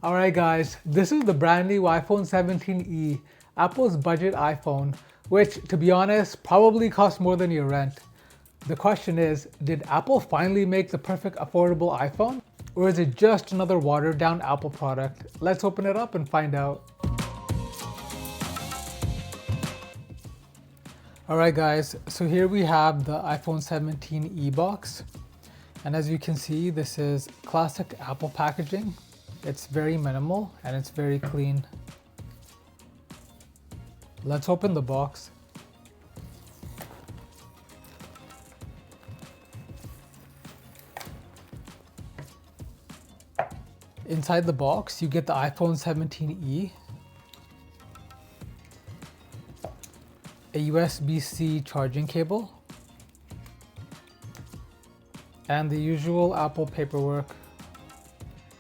Alright guys, this is the brand new iPhone 17e, Apple's budget iPhone, which to be honest, probably costs more than your rent. The question is, did Apple finally make the perfect affordable iPhone? Or is it just another watered down Apple product? Let's open it up and find out. Alright guys, so here we have the iPhone 17e box. And as you can see, this is classic Apple packaging. It's very minimal and it's very clean. Let's open the box. Inside the box, you get the iPhone 17e, a USB-C charging cable, and the usual Apple paperwork.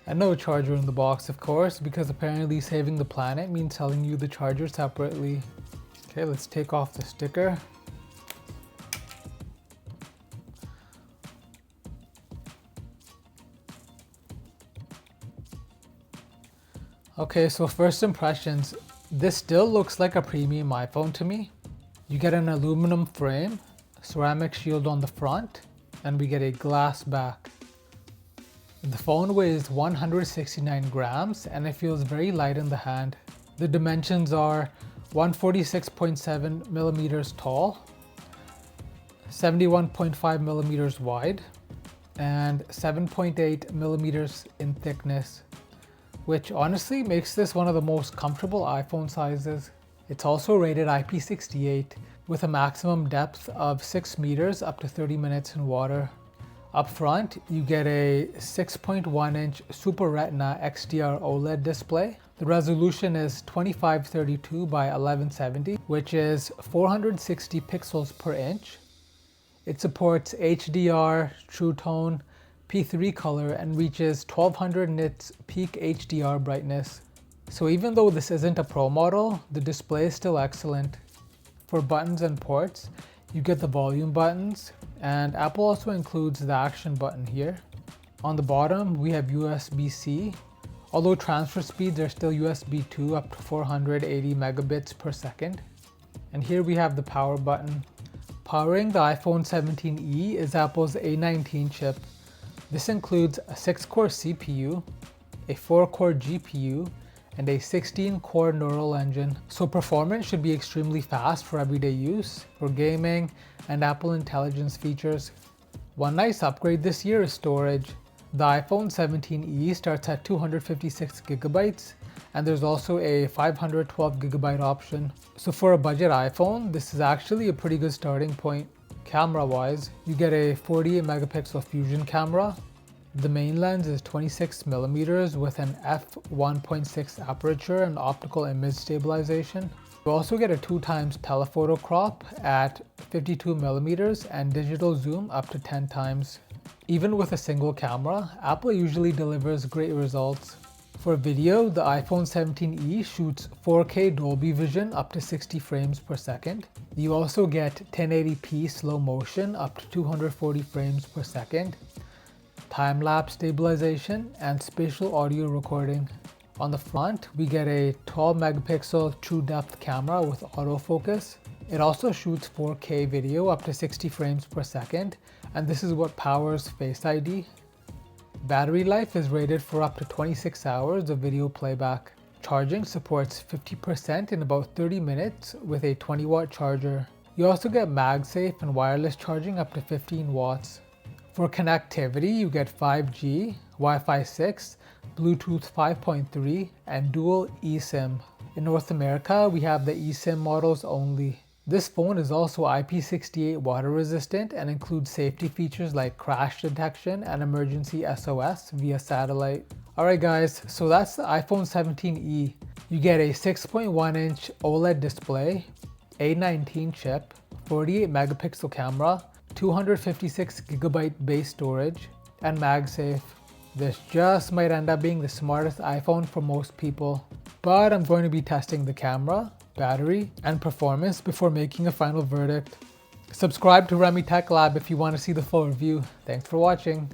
And no charger in the box, of course, because apparently saving the planet means selling you the charger separately. Okay, let's take off the sticker. Okay, so first impressions. This still looks like a premium iPhone to me. You get an aluminum frame, ceramic shield on the front, and we get a glass back. The phone weighs 169 grams and it feels very light in the hand. The dimensions are 146.7 millimeters tall, 71.5 millimeters wide, and 7.8 millimeters in thickness, which honestly makes this one of the most comfortable iPhone sizes. It's also rated IP68 with a maximum depth of 6 meters up to 30 minutes in water. Up front, you get a 6.1-inch Super Retina XDR OLED display. The resolution is 2532 by 1170, which is 460 pixels per inch. It supports HDR, True Tone, P3 color, and reaches 1200 nits peak HDR brightness. So even though this isn't a Pro model, the display is still excellent. For buttons and ports, you get the volume buttons, and Apple also includes the action button here. On the bottom, we have USB-C, although transfer speeds are still USB 2 up to 480 megabits per second. And here we have the power button. Powering the iPhone 17e is Apple's A19 chip. This includes a 6-core CPU, a 4-core GPU, and a 16-core neural engine. So performance should be extremely fast for everyday use, for gaming, and Apple Intelligence features. One nice upgrade this year is storage. The iPhone 17e starts at 256 gigabytes, and there's also a 512 gigabyte option. So for a budget iPhone, this is actually a pretty good starting point. Camera-wise, you get a 48 megapixel fusion camera. The main lens is 26 millimeters with an f1.6 aperture and optical image stabilization. You also get a 2x telephoto crop at 52 millimeters and digital zoom up to 10 times. Even with a single camera, Apple usually delivers great results. For video, the iPhone 17e shoots 4K Dolby Vision up to 60 frames per second. You also get 1080p slow motion up to 240 frames per second, time-lapse stabilization, and spatial audio recording. On the front, we get a 12 megapixel true depth camera with autofocus. It also shoots 4K video up to 60 frames per second, and this is what powers Face ID. Battery life is rated for up to 26 hours of video playback. Charging supports 50% in about 30 minutes with a 20-watt charger. You also get MagSafe and wireless charging up to 15 watts. For connectivity, you get 5G, Wi-Fi 6, Bluetooth 5.3, and dual eSIM. In North America, we have the eSIM models only. This phone is also IP68 water resistant and includes safety features like crash detection and emergency SOS via satellite. Alright guys, so that's the iPhone 17e. You get a 6.1-inch OLED display, A19 chip, 48 megapixel camera, 256 gigabyte base storage, and MagSafe. This just might end up being the smartest iPhone for most people. But I'm going to be testing the camera, battery, and performance before making a final verdict. Subscribe to Remy Tech Lab if you want to see the full review. Thanks for watching.